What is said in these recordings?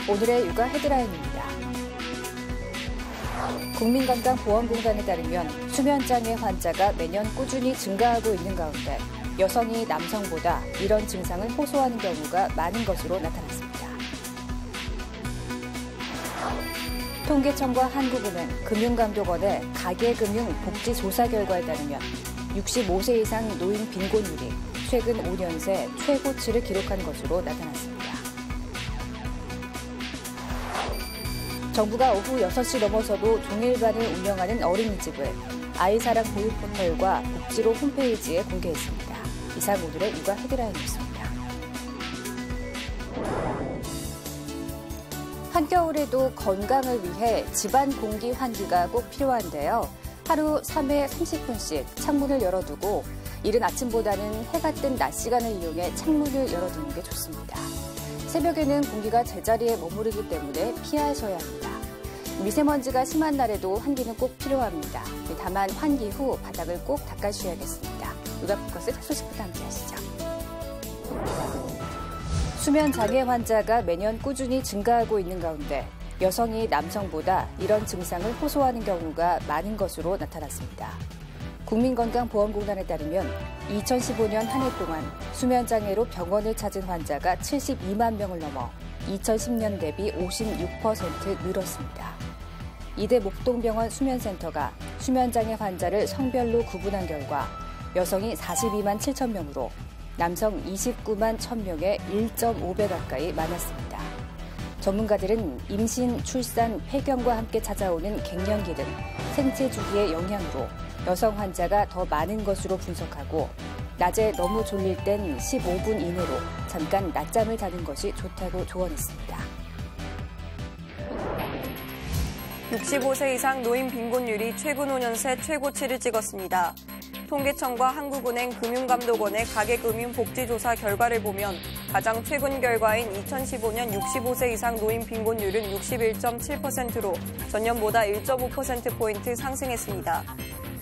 오늘의 육아 헤드라인입니다. 국민건강보험공단에 따르면 수면장애 환자가 매년 꾸준히 증가하고 있는 가운데 여성이 남성보다 이런 증상을 호소하는 경우가 많은 것으로 나타났습니다. 통계청과 한국은행, 금융감독원의 가계금융 복지조사 결과에 따르면 65세 이상 노인 빈곤율이 최근 5년 새 최고치를 기록한 것으로 나타났습니다. 정부가 오후 6시 넘어서도 종일반을 운영하는 어린이집을 아이사랑 보육포털과 복지로 홈페이지에 공개했습니다. 이상 오늘의 육아 헤드라인이었습니다. 한겨울에도 건강을 위해 집안 공기 환기가 꼭 필요한데요. 하루 3회 30분씩 창문을 열어두고 이른 아침보다는 해가 뜬 낮 시간을 이용해 창문을 열어두는 게 좋습니다. 새벽에는 공기가 제자리에 머무르기 때문에 피하셔야 합니다. 미세먼지가 심한 날에도 환기는 꼭 필요합니다. 다만 환기 후 바닥을 꼭 닦아주셔야겠습니다. 육아포커스 소식부터 함께 하시죠. 수면장애 환자가 매년 꾸준히 증가하고 있는 가운데 여성이 남성보다 이런 증상을 호소하는 경우가 많은 것으로 나타났습니다. 국민건강보험공단에 따르면 2015년 한 해 동안 수면장애로 병원을 찾은 환자가 72만 명을 넘어 2010년 대비 56% 늘었습니다. 이대 목동병원 수면센터가 수면장애 환자를 성별로 구분한 결과 여성이 42만 7천 명으로 남성 29만 1,000명에 1.5배 가까이 많았습니다. 전문가들은 임신, 출산, 폐경과 함께 찾아오는 갱년기 등 생체 주기의 영향으로 여성 환자가 더 많은 것으로 분석하고 낮에 너무 졸릴 땐 15분 이내로 잠깐 낮잠을 자는 것이 좋다고 조언했습니다. 65세 이상 노인 빈곤율이 최근 5년 새 최고치를 찍었습니다. 통계청과 한국은행, 금융감독원의 가계금융 복지조사 결과를 보면 가장 최근 결과인 2015년 65세 이상 노인 빈곤율은 61.7%로 전년보다 1.5%포인트 상승했습니다.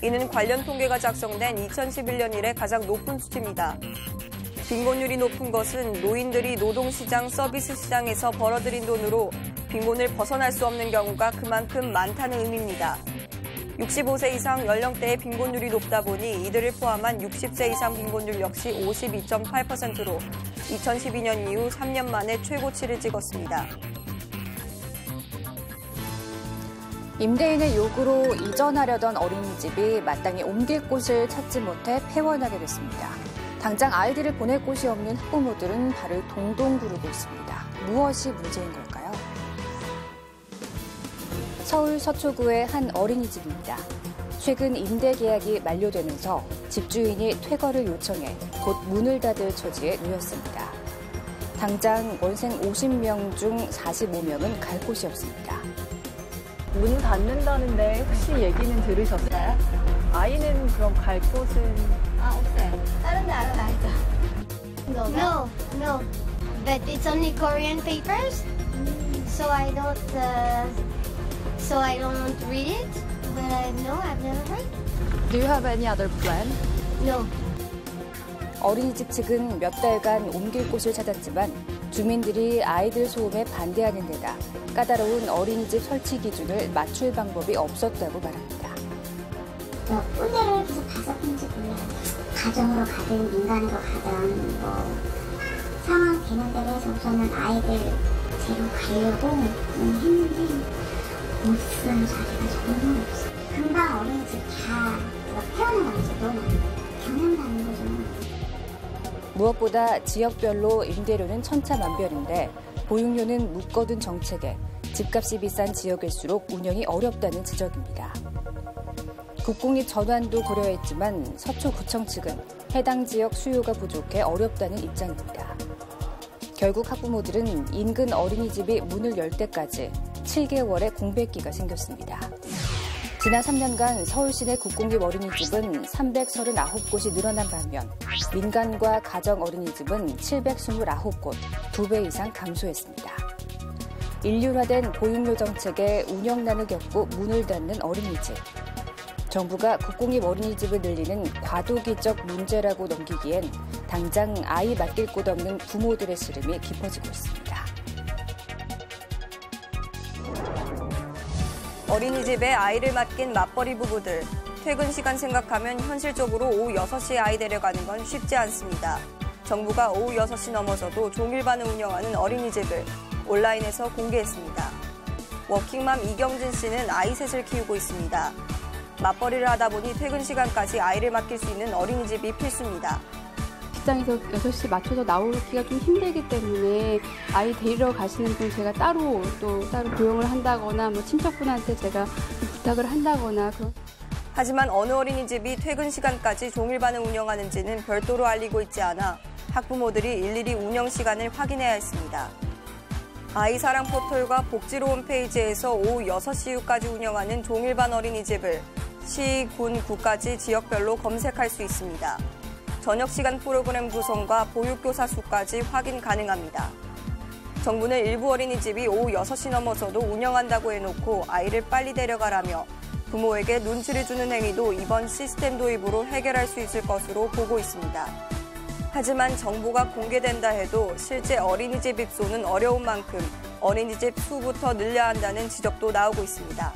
이는 관련 통계가 작성된 2011년 이래 가장 높은 수치입니다. 빈곤율이 높은 것은 노인들이 노동시장, 서비스 시장에서 벌어들인 돈으로 빈곤을 벗어날 수 없는 경우가 그만큼 많다는 의미입니다. 65세 이상 연령대의 빈곤율이 높다 보니 이들을 포함한 60세 이상 빈곤율 역시 52.8%로 2012년 이후 3년 만에 최고치를 찍었습니다. 임대인의 요구로 이전하려던 어린이집이 마땅히 옮길 곳을 찾지 못해 폐원하게 됐습니다. 당장 아이들을 보낼 곳이 없는 학부모들은 발을 동동 구르고 있습니다. 무엇이 문제인 걸까요? 서울 서초구의 한 어린이집입니다. 최근 임대 계약이 만료되면서 집주인이 퇴거를 요청해 곧 문을 닫을 처지에 놓였습니다. 당장 원생 50명 중 45명은 갈 곳이 없습니다. 문 닫는다는데 혹시 얘기는 들으셨어요? 아이는 그럼 갈 곳은? 없어요. 다른 데 알아가야죠. No. But it's only Korean papers, so I don't read it. But no, I've never heard. Do you have any other plan? No. 어린이집 측은 몇 달간 옮길 곳을 찾았지만 주민들이 아이들 소음에 반대하는 데다 까다로운 어린이집 설치 기준을 맞출 방법이 없었다고 말합니다. 꼰대를 계속 다섯인지 몰라요. 가정으로 가든 민간으로 가든 상황 되는 대로 해서 우선은 아이들 재로 가려고 했는데 못 쓰는 자리가 정말 없어요. 금방 어린이집 다 태어나는 아이들도 경험하는 거죠. 무엇보다 지역별로 임대료는 천차만별인데 보육료는 묶어둔 정책에 집값이 비싼 지역일수록 운영이 어렵다는 지적입니다. 국공립 전환도 고려했지만 서초구청 측은 해당 지역 수요가 부족해 어렵다는 입장입니다. 결국 학부모들은 인근 어린이집이 문을 열 때까지 7개월의 공백기가 생겼습니다. 지난 3년간 서울시 내 국공립 어린이집은 339곳이 늘어난 반면 민간과 가정 어린이집은 729곳, 2배 이상 감소했습니다. 일륜화된 보육료 정책에 운영난을 겪고 문을 닫는 어린이집. 정부가 국공립 어린이집을 늘리는 과도기적 문제라고 넘기기엔 당장 아이 맡길 곳 없는 부모들의 시름이 깊어지고 있습니다. 어린이집에 아이를 맡긴 맞벌이 부부들. 퇴근 시간 생각하면 현실적으로 오후 6시에 아이 데려가는 건 쉽지 않습니다. 정부가 오후 6시 넘어서도 종일반을 운영하는 어린이집을 온라인에서 공개했습니다. 워킹맘 이경진 씨는 아이 셋을 키우고 있습니다. 맞벌이를 하다 보니 퇴근 시간까지 아이를 맡길 수 있는 어린이집이 필수입니다. 직장에서 6시 맞춰서 나오기가 좀 힘들기 때문에 아이 데리러 가시는 분 제가 따로 고용을 한다거나 뭐 친척분한테 제가 부탁을 한다거나 하지만 어느 어린이집이 퇴근 시간까지 종일반을 운영하는지는 별도로 알리고 있지 않아 학부모들이 일일이 운영 시간을 확인해야 했습니다. 아이사랑 포털과 복지로 홈페이지에서 오후 6시 이후까지 운영하는 종일반 어린이집을 시, 군, 구까지 지역별로 검색할 수 있습니다. 저녁시간 프로그램 구성과 보육교사 수까지 확인 가능합니다. 정부는 일부 어린이집이 오후 6시 넘어서도 운영한다고 해놓고 아이를 빨리 데려가라며 부모에게 눈치를 주는 행위도 이번 시스템 도입으로 해결할 수 있을 것으로 보고 있습니다. 하지만 정보가 공개된다 해도 실제 어린이집 입소는 어려운 만큼 어린이집 수부터 늘려야 한다는 지적도 나오고 있습니다.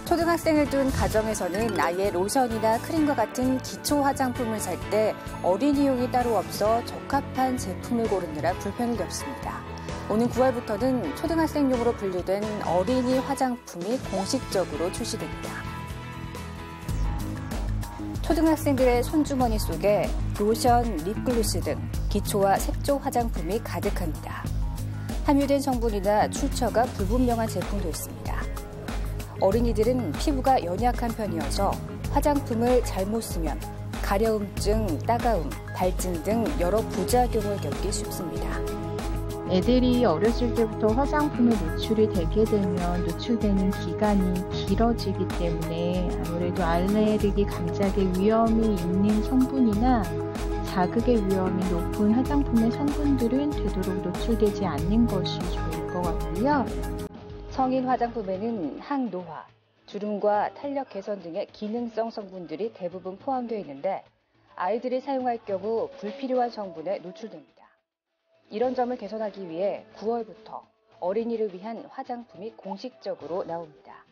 초등학생을 둔 가정에서는 아이의 로션이나 크림과 같은 기초 화장품을 살 때 어린이용이 따로 없어 적합한 제품을 고르느라 불편을 겪습니다. 오는 9월부터는 초등학생용으로 분류된 어린이 화장품이 공식적으로 출시됩니다. 초등학생들의 손주머니 속에 로션, 립글로스 등 기초와 색조 화장품이 가득합니다. 함유된 성분이나 출처가 불분명한 제품도 있습니다. 어린이들은 피부가 연약한 편이어서 화장품을 잘못 쓰면 가려움증, 따가움, 발진 등 여러 부작용을 겪기 쉽습니다. 애들이 어렸을 때부터 화장품에 노출이 되게 되면 노출되는 기간이 길어지기 때문에 아무래도 알레르기 감작의 위험이 있는 성분이나 자극의 위험이 높은 화장품의 성분들은 되도록 노출되지 않는 것이 좋을 것 같고요. 성인 화장품에는 항노화, 주름과 탄력 개선 등의 기능성 성분들이 대부분 포함되어 있는데 아이들이 사용할 경우 불필요한 성분에 노출됩니다. 이런 점을 개선하기 위해 9월부터 어린이를 위한 화장품이 공식적으로 나옵니다.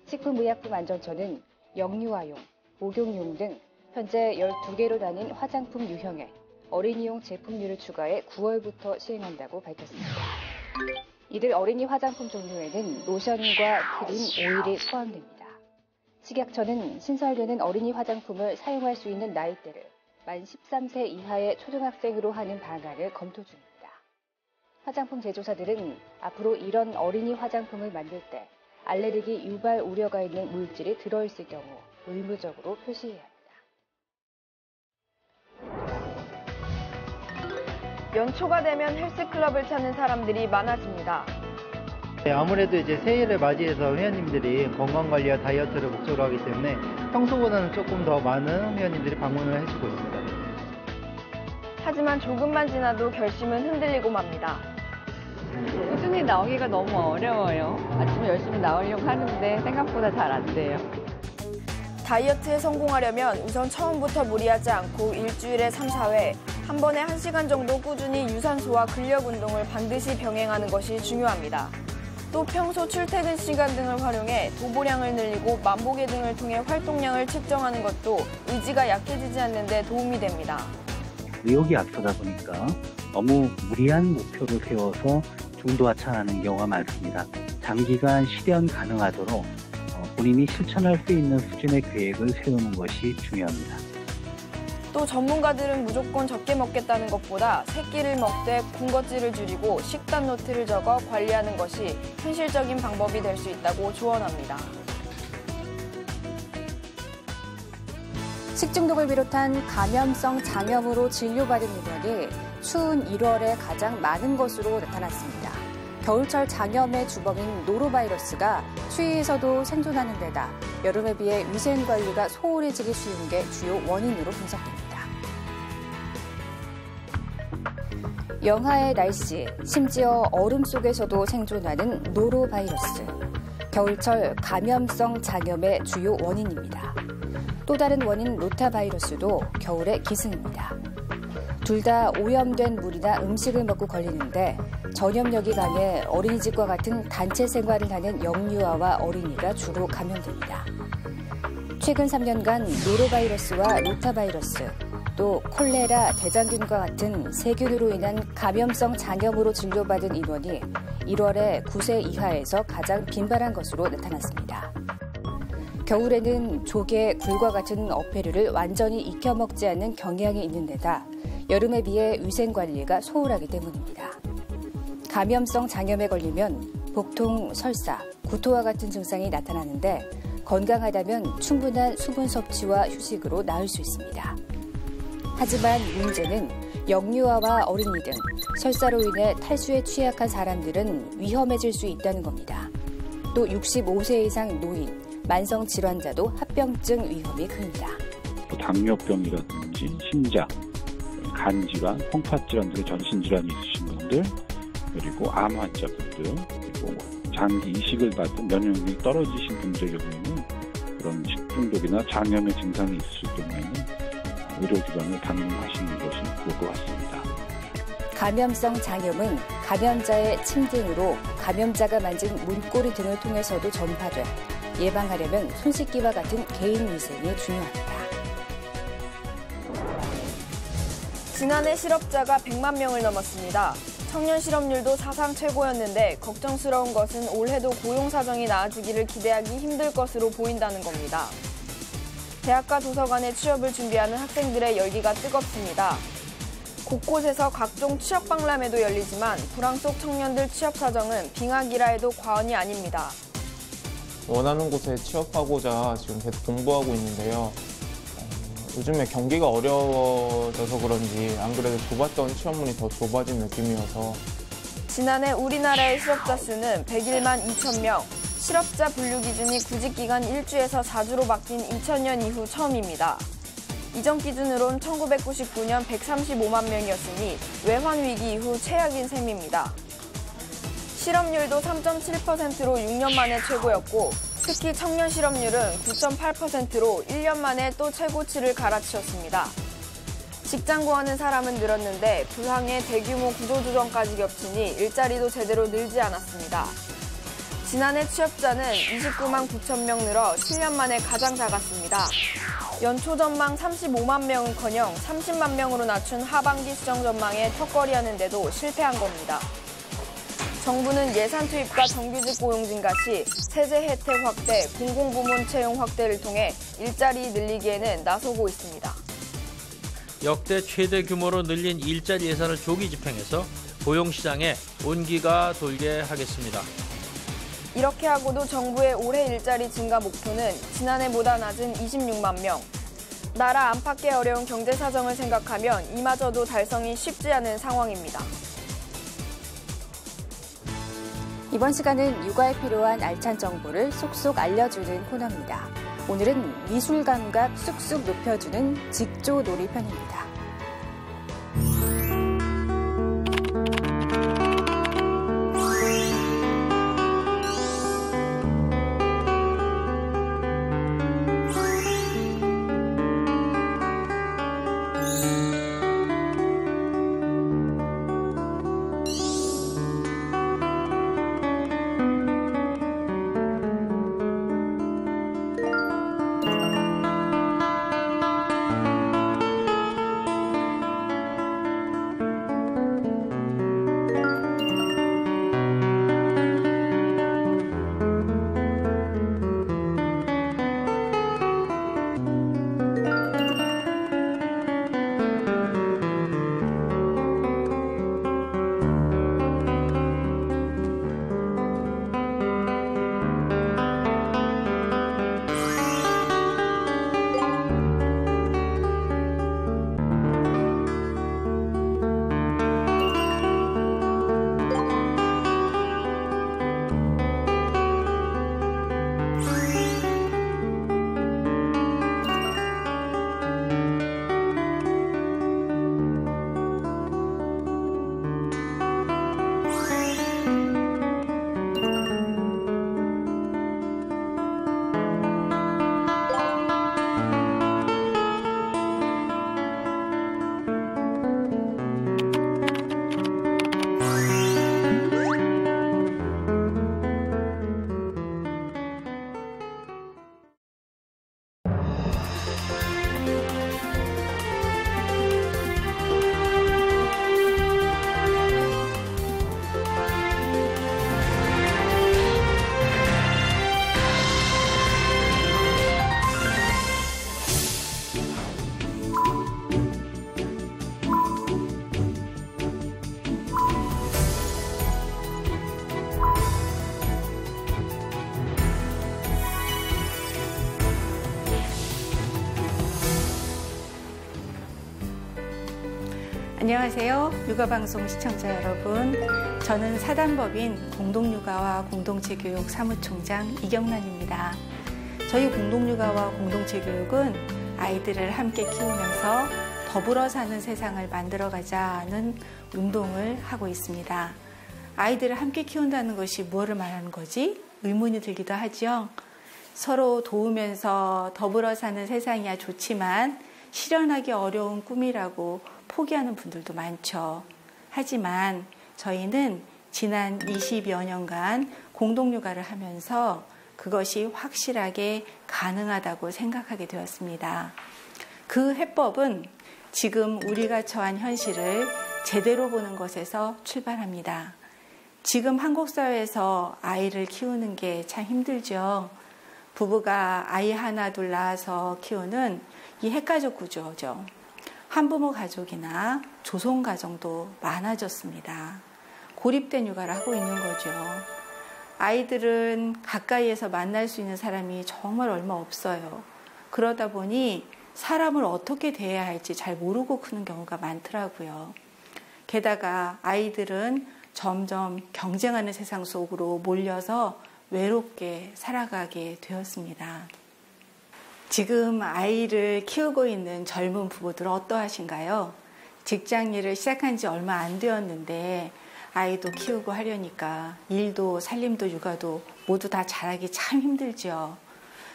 식품의약품안전처는 영유아용, 목욕용 등 현재 12개로 나뉜 화장품 유형에 어린이용 제품류를 추가해 9월부터 시행한다고 밝혔습니다. 이들 어린이 화장품 종류에는 로션과 크림, 오일이 포함됩니다. 식약처는 신설되는 어린이 화장품을 사용할 수 있는 나이대를 만 13세 이하의 초등학생으로 하는 방안을 검토 중입니다. 화장품 제조사들은 앞으로 이런 어린이 화장품을 만들 때 알레르기 유발 우려가 있는 물질이 들어있을 경우 의무적으로 표시해야 합니다. 연초가 되면 헬스클럽을 찾는 사람들이 많아집니다. 아무래도 이제 새해를 맞이해서 회원님들이 건강관리와 다이어트를 목적으로 하기 때문에 평소보다는 조금 더 많은 회원님들이 방문을 해주고 있습니다. 하지만 조금만 지나도 결심은 흔들리고 맙니다. 꾸준히 나오기가 너무 어려워요. 아침에 열심히 나오려고 하는데 생각보다 잘 안 돼요. 다이어트에 성공하려면 우선 처음부터 무리하지 않고 일주일에 3, 4회, 한 번에 1시간 정도 꾸준히 유산소와 근력 운동을 반드시 병행하는 것이 중요합니다. 또 평소 출퇴근 시간 등을 활용해 도보량을 늘리고 만보계 등을 통해 활동량을 측정하는 것도 의지가 약해지지 않는 데 도움이 됩니다. 의욕이 앞서다 보니까 너무 무리한 목표를 세워서 중도하차하는 경우가 많습니다. 장기간 실현 가능하도록 본인이 실천할 수 있는 수준의 계획을 세우는 것이 중요합니다. 또 전문가들은 무조건 적게 먹겠다는 것보다 세 끼를 먹되 군것질을 줄이고 식단 노트를 적어 관리하는 것이 현실적인 방법이 될 수 있다고 조언합니다. 식중독을 비롯한 감염성 장염으로 진료받은 인원이 추운 1월에 가장 많은 것으로 나타났습니다. 겨울철 장염의 주범인 노로바이러스가 추위에서도 생존하는 데다 여름에 비해 위생관리가 소홀해지기 쉬운 게 주요 원인으로 분석됩니다. 영하의 날씨, 심지어 얼음 속에서도 생존하는 노로바이러스. 겨울철 감염성 장염의 주요 원인입니다. 또 다른 원인 로타바이러스도 겨울에 기승입니다. 둘 다 오염된 물이나 음식을 먹고 걸리는데 전염력이 강해 어린이집과 같은 단체 생활을 하는 영유아와 어린이가 주로 감염됩니다. 최근 3년간 노로바이러스와 로타바이러스, 또 콜레라, 대장균과 같은 세균으로 인한 감염성 장염으로 진료받은 인원이 1월에 9세 이하에서 가장 빈발한 것으로 나타났습니다. 겨울에는 조개, 굴과 같은 어패류를 완전히 익혀 먹지 않는 경향이 있는 데다 여름에 비해 위생관리가 소홀하기 때문입니다. 감염성 장염에 걸리면 복통, 설사, 구토와 같은 증상이 나타나는데 건강하다면 충분한 수분 섭취와 휴식으로 나을 수 있습니다. 하지만 문제는 영유아와 어린이 등 설사로 인해 탈수에 취약한 사람들은 위험해질 수 있다는 겁니다. 또 65세 이상 노인, 만성 질환자도 합병증 위험이 큽니다. 당뇨병이라든지 심장, 간질환, 홍파질환 등의 전신질환이 있으신 분들, 그리고 암 환자분들, 그리고 장기 이식을 받은 면역력이 떨어지신 분들의 경우에는 그런 식중독이나 장염의 증상이 있을 경우에는 의료기관을 방문하시는 것이 좋을 것 같습니다. 감염성 장염은 감염자의 침 등으로 감염자가 만진 문고리 등을 통해서도 전파돼 예방하려면 손 씻기와 같은 개인 위생이 중요합니다. 지난해 실업자가 100만 명을 넘었습니다. 청년 실업률도 사상 최고였는데 걱정스러운 것은 올해도 고용 사정이 나아지기를 기대하기 힘들 것으로 보인다는 겁니다. 대학과 도서관에 취업을 준비하는 학생들의 열기가 뜨겁습니다. 곳곳에서 각종 취업 박람회도 열리지만 불황 속 청년들 취업 사정은 빙하기라 해도 과언이 아닙니다. 원하는 곳에 취업하고자 지금 계속 공부하고 있는데요. 요즘에 경기가 어려워져서 그런지 안 그래도 좁았던 취업문이 더 좁아진 느낌이어서 지난해 우리나라의 실업자 수는 101만 2천 명, 실업자 분류 기준이 구직기간 1주에서 4주로 바뀐 2000년 이후 처음입니다. 이전 기준으론 1999년 135만 명이었으니 외환위기 이후 최악인 셈입니다. 실업률도 3.7%로 6년 만에 최고였고 특히 청년 실업률은 9.8%로 1년 만에 또 최고치를 갈아치웠습니다. 직장 구하는 사람은 늘었는데 불황에 대규모 구조조정까지 겹치니 일자리도 제대로 늘지 않았습니다. 지난해 취업자는 29만 9천 명 늘어 7년 만에 가장 작았습니다. 연초 전망 35만 명은커녕 30만 명으로 낮춘 하반기 수정 전망에 턱걸이하는데도 실패한 겁니다. 정부는 예산 투입과 정규직 고용 증가 시 세제 혜택 확대, 공공부문 채용 확대를 통해 일자리 늘리기에는 나서고 있습니다. 역대 최대 규모로 늘린 일자리 예산을 조기 집행해서 고용시장에 온기가 돌게 하겠습니다. 이렇게 하고도 정부의 올해 일자리 증가 목표는 지난해보다 낮은 26만 명. 나라 안팎의 어려운 경제 사정을 생각하면 이마저도 달성이 쉽지 않은 상황입니다. 이번 시간은 육아에 필요한 알찬 정보를 쏙쏙 알려주는 코너입니다. 오늘은 미술 감각 쑥쑥 높여주는 직조놀이 편입니다. 안녕하세요. 육아방송 시청자 여러분. 저는 사단법인 공동육아와 공동체교육 사무총장 이경란입니다. 저희 공동육아와 공동체교육은 아이들을 함께 키우면서 더불어 사는 세상을 만들어가자는 운동을 하고 있습니다. 아이들을 함께 키운다는 것이 무엇을 말하는 거지? 의문이 들기도 하죠. 서로 도우면서 더불어 사는 세상이야 좋지만 실현하기 어려운 꿈이라고 포기하는 분들도 많죠. 하지만 저희는 지난 20여 년간 공동육아를 하면서 그것이 확실하게 가능하다고 생각하게 되었습니다. 그 해법은 지금 우리가 처한 현실을 제대로 보는 것에서 출발합니다. 지금 한국 사회에서 아이를 키우는 게 참 힘들죠. 부부가 아이 하나 둘 낳아서 키우는 이 핵가족 구조죠. 한부모 가족이나 조성 가정도 많아졌습니다. 고립된 육아를 하고 있는 거죠. 아이들은 가까이에서 만날 수 있는 사람이 정말 얼마 없어요. 그러다 보니 사람을 어떻게 대해야 할지 잘 모르고 크는 경우가 많더라고요. 게다가 아이들은 점점 경쟁하는 세상 속으로 몰려서 외롭게 살아가게 되었습니다. 지금 아이를 키우고 있는 젊은 부부들 어떠하신가요? 직장 일을 시작한 지 얼마 안 되었는데 아이도 키우고 하려니까 일도 살림도 육아도 모두 다 잘하기 참 힘들죠.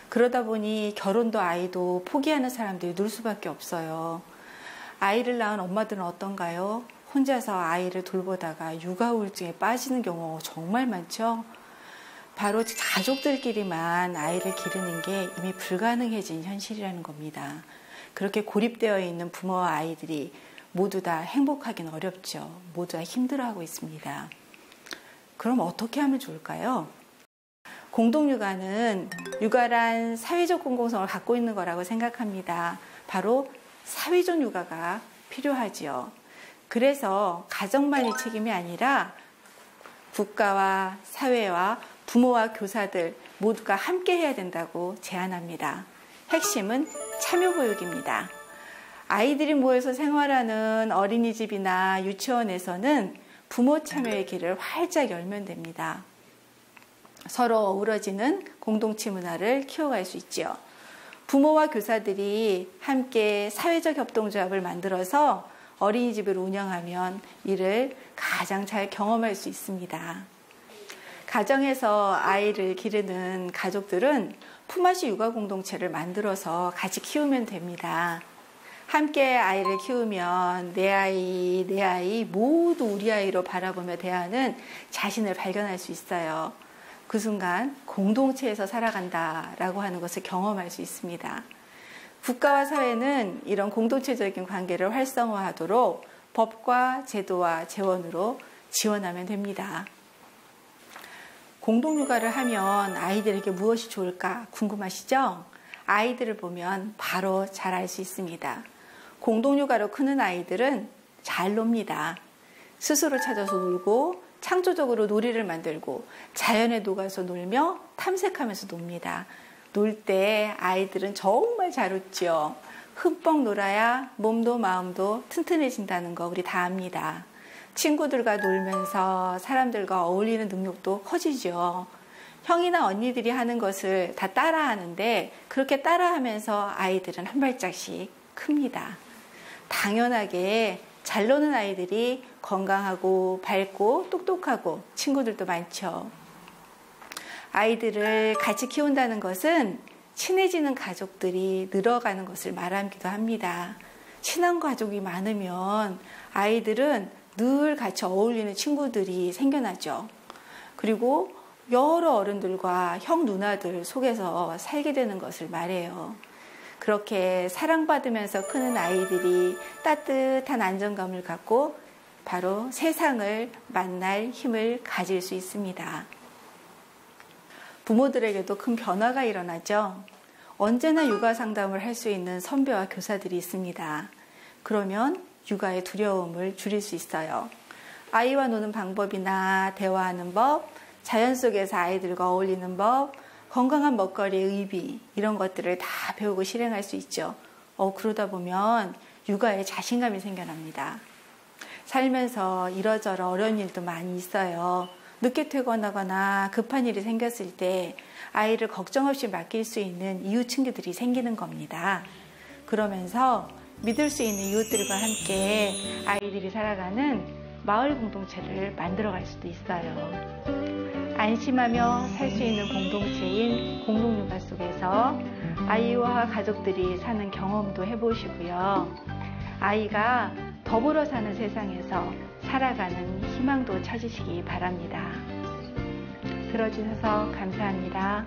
그러다 보니 결혼도 아이도 포기하는 사람들이 늘 수밖에 없어요. 아이를 낳은 엄마들은 어떤가요? 혼자서 아이를 돌보다가 육아 우울증에 빠지는 경우가 정말 많죠. 바로 가족들끼리만 아이를 기르는 게 이미 불가능해진 현실이라는 겁니다. 그렇게 고립되어 있는 부모와 아이들이 모두 다 행복하기는 어렵죠. 모두 다 힘들어하고 있습니다. 그럼 어떻게 하면 좋을까요? 공동육아는 육아란 사회적 공공성을 갖고 있는 거라고 생각합니다. 바로 사회적 육아가 필요하지요. 그래서 가정만의 책임이 아니라 국가와 사회와 부모와 교사들 모두가 함께 해야 된다고 제안합니다. 핵심은 참여보육입니다. 아이들이 모여서 생활하는 어린이집이나 유치원에서는 부모 참여의 길을 활짝 열면 됩니다. 서로 어우러지는 공동체 문화를 키워갈 수 있죠. 부모와 교사들이 함께 사회적 협동조합을 만들어서 어린이집을 운영하면 이를 가장 잘 경험할 수 있습니다. 가정에서 아이를 기르는 가족들은 품앗이 육아 공동체를 만들어서 같이 키우면 됩니다. 함께 아이를 키우면 내 아이 모두 우리 아이로 바라보며 대하는 자신을 발견할 수 있어요. 그 순간 공동체에서 살아간다라고 하는 것을 경험할 수 있습니다. 국가와 사회는 이런 공동체적인 관계를 활성화하도록 법과 제도와 재원으로 지원하면 됩니다. 공동육아를 하면 아이들에게 무엇이 좋을까 궁금하시죠? 아이들을 보면 바로 잘 알 수 있습니다. 공동육아로 크는 아이들은 잘 놉니다. 스스로 찾아서 놀고 창조적으로 놀이를 만들고 자연에 녹아서 놀며 탐색하면서 놉니다. 놀 때 아이들은 정말 잘 웃죠. 흠뻑 놀아야 몸도 마음도 튼튼해진다는 거 우리 다 압니다. 친구들과 놀면서 사람들과 어울리는 능력도 커지죠. 형이나 언니들이 하는 것을 다 따라하는데 그렇게 따라하면서 아이들은 한 발짝씩 큽니다. 당연하게 잘 노는 아이들이 건강하고 밝고 똑똑하고 친구들도 많죠. 아이들을 같이 키운다는 것은 친해지는 가족들이 늘어가는 것을 말하기도 합니다. 친한 가족이 많으면 아이들은 늘 같이 어울리는 친구들이 생겨나죠. 그리고 여러 어른들과 형 누나들 속에서 살게 되는 것을 말해요. 그렇게 사랑받으면서 크는 아이들이 따뜻한 안정감을 갖고 바로 세상을 만날 힘을 가질 수 있습니다. 부모들에게도 큰 변화가 일어나죠. 언제나 육아 상담을 할 수 있는 선배와 교사들이 있습니다. 그러면 육아의 두려움을 줄일 수 있어요. 아이와 노는 방법이나 대화하는 법, 자연 속에서 아이들과 어울리는 법, 건강한 먹거리의 의비 이런 것들을 다 배우고 실행할 수 있죠. 그러다 보면 육아에 자신감이 생겨납니다. 살면서 이러저러 어려운 일도 많이 있어요. 늦게 퇴근하거나 급한 일이 생겼을 때 아이를 걱정 없이 맡길 수 있는 이웃 친구들이 생기는 겁니다. 그러면서 믿을 수 있는 이웃들과 함께 아이들이 살아가는 마을 공동체를 만들어갈 수도 있어요. 안심하며 살 수 있는 공동체인 공동육아 속에서 아이와 가족들이 사는 경험도 해보시고요. 아이가 더불어 사는 세상에서 살아가는 희망도 찾으시기 바랍니다. 들어주셔서 감사합니다.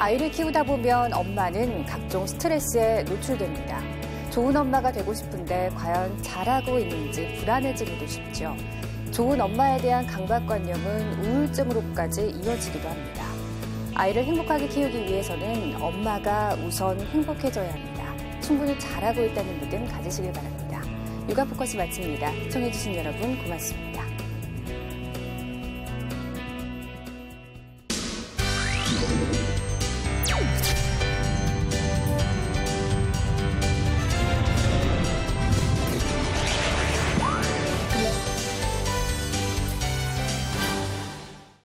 아이를 키우다 보면 엄마는 각종 스트레스에 노출됩니다. 좋은 엄마가 되고 싶은데 과연 잘하고 있는지 불안해지기도 쉽죠. 좋은 엄마에 대한 강박관념은 우울증으로까지 이어지기도 합니다. 아이를 행복하게 키우기 위해서는 엄마가 우선 행복해져야 합니다. 충분히 잘하고 있다는 믿음 가지시길 바랍니다. 육아 포커스 마칩니다. 시청해주신 여러분 고맙습니다.